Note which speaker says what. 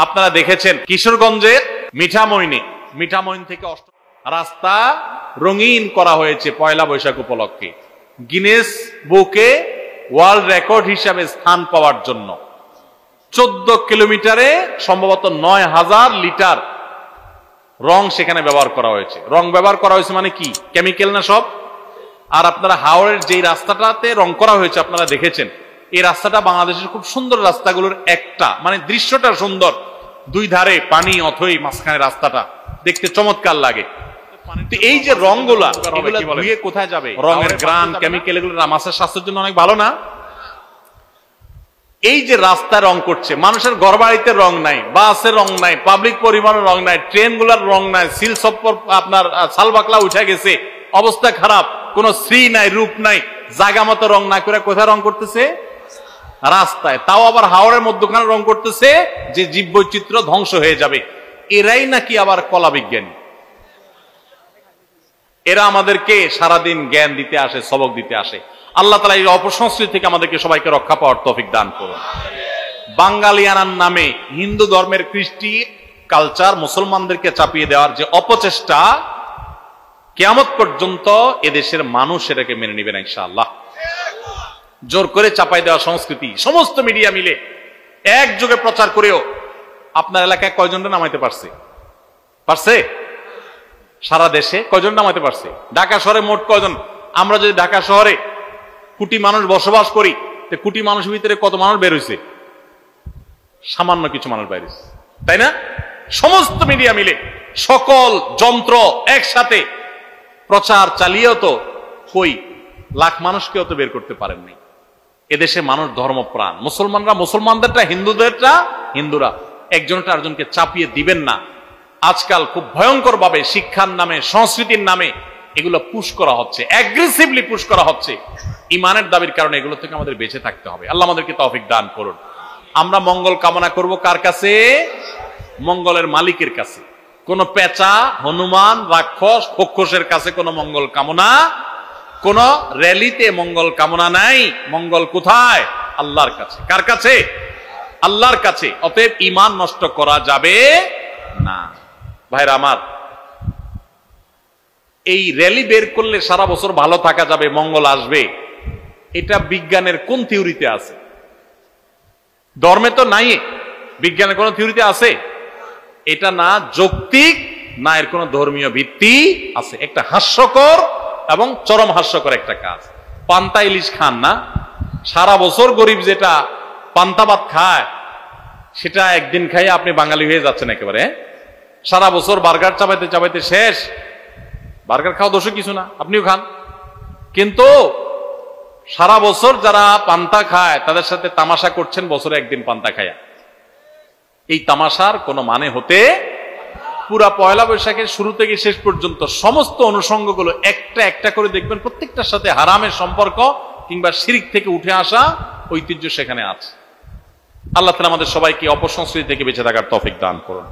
Speaker 1: আপনারা দেখেছেন কিশোরগঞ্জের মিঠামইন থেকে রাস্তা রঙিন করা হয়েছে পয়লা বৈশাখ উপলক্ষে, গিনেস বুকে ওয়ার্ল্ড রেকর্ড হিসাবে স্থান পাওয়ার জন্য। 14 কিলোমিটারে সম্ভবত 9000 লিটার রং সেখানে ব্যবহার করা হয়েছে। রং ব্যবহার করা হয়েছে মানে কি? কেমিক্যাল না সব। আর আপনারা হাওড়ের যে রাস্তাটাতে রং করা হয়েছে আপনারা দেখেছেন, এই রাস্তাটা বাংলাদেশের খুব সুন্দর রাস্তাগুলোর একটা, মানে দৃশ্যটা সুন্দর, দুই ধারে পানি, অথই মাঝখানে রাস্তাটা দেখতে চমৎকার লাগে। এই যে রংগুলা ধুয়ে কোথায় যাবে? রঙের গ্রান, কেমিক্যাল, এগুলো আমাদের স্বাস্থ্যের জন্য অনেক ভালো না? এই যে রাস্তা রং করছে, মানুষের ঘর বাড়িতে রং নাই, বাসের রং নাই, পাবলিক পরিবহনের রং নাই, ট্রেন গুলার রং নাই, সিল সপ্পর আপনার সালবাকলা উঠে গেছে, অবস্থা খারাপ, কোন শ্রী নাই, রূপ নাই, জায়গা মতো রং না করে কোথায় রং করতেছে? রাস্তায়। তাও আবার হাওড়ের মধ্যখানে রং করতেছে যে জীববৈচিত্র্য ধ্বংস হয়ে যাবে। এরাই নাকি আবার কলা বিজ্ঞানী। এরা আমাদেরকে সারাদিন জ্ঞান দিতে আসে, সবক দিতে আসে। আল্লাহ তাআলা এই অপসংস্কৃতি থেকে আমাদেরকে সবাইকে রক্ষা পাওয়ার তৌফিক দান করুন। বাঙালিয়ানার নামে হিন্দু ধর্মের কৃষ্টি কালচার মুসলমানদেরকে চাপিয়ে দেওয়ার যে অপচেষ্টা, কিয়ামত পর্যন্ত এদেশের মানুষ এটাকে মেনে নেবে না ইনশাআল্লাহ। জোর করে চাপাই দেওয়া সংস্কৃতি সমস্ত মিডিয়া মিলে একযোগে প্রচার করেও আপনার এলাকায় কয়জনটা নামাইতে পারছে? সারা দেশে কয়জন নামাইতে পারছে? ঢাকা শহরে মোট কয়জন? আমরা যদি ঢাকা শহরে কোটি মানুষ বসবাস করি, কোটি মানুষের ভিতরে কত মানুষ বের হয়েছে? সামান্য কিছু মানুষ বের হয়েছে, তাই না? সমস্ত মিডিয়া মিলে সকল যন্ত্র একসাথে প্রচার চালিয়েও তো কই লাখ মানুষকেও তো বের করতে পারেননি। এদেশে মানুষ ধর্মপ্রাণ, মুসলমানরা মুসলমানদেরটা, হিন্দুরা একজনটা আরেকজনকে চাপিয়ে দিবেন না। আজকাল খুব ভয়ঙ্কর ভাবে শিক্ষার নামে, সংস্কৃতির নামে এগুলো পুশ করা হচ্ছে, অ্যাগ্রেসিভলি পুশ করা হচ্ছে। ইমানের দাবির কারণে এগুলো থেকে আমাদের বেঁচে থাকতে হবে। আল্লাহ আমাদেরকে তৌফিক দান করুন। আমরা মঙ্গল কামনা করব কার কাছে? মঙ্গলের মালিকের কাছে। কোন পেঁচা, হনুমান, রাক্ষস, খক্ষসের কাছে কোন মঙ্গল কামনা, কোন র্যালিতে মঙ্গল কামনা নাই। মঙ্গল কোথায়? আল্লাহর কাছে। কার কাছে? আল্লাহর কাছে। অতএব ঈমান নষ্ট করা যাবে না। ভাইরা আমার, এই র্যালি বের করলে সারা বছর ভালো থাকা যাবে, মঙ্গল আসবে, এটা বিজ্ঞানের কোন থিওরিতে আছে? ধর্মে তো নাই। বিজ্ঞানের কোন থিওরিতে আছে? এটা না যৌক্তিক, না এর কোন ধর্মীয় ভিত্তি আছে। একটা হাস্যকর এবং চরম হাস্যকর একটা কাজ। পান্তা ইলিশ খান না, সারা বছর গরিব যেটা পান্তা ভাত খায়, সেটা একদিন খাইয়ে আপনি বাঙালি হয়ে যাচ্ছেন একেবারে। সারা বছর বার্গার চাবাইতে চাবাইতে শেষ। বার্গার খাওয়া দোষ কিছু না, আপনিও খান, কিন্তু সারা বছর যারা পান্তা খায় তাদের সাথে তামাশা করছেন বছরে একদিন পান্তা খায়া। এই তামাশার কোনো মানে হতে, পুরা পয়লা বৈশাখের শুরু থেকে শেষ পর্যন্ত সমস্ত অনুষঙ্গগুলো একটা একটা করে দেখবেন, প্রত্যেকটার সাথে হারামের সম্পর্ক কিংবা শিরক থেকে উঠে আসা ঐতিহ্য সেখানে আছে। আল্লাহ তাআলা আমাদের সবাইকে অপসংস্কৃতি থেকে বেঁচে থাকার তৌফিক দান করুন।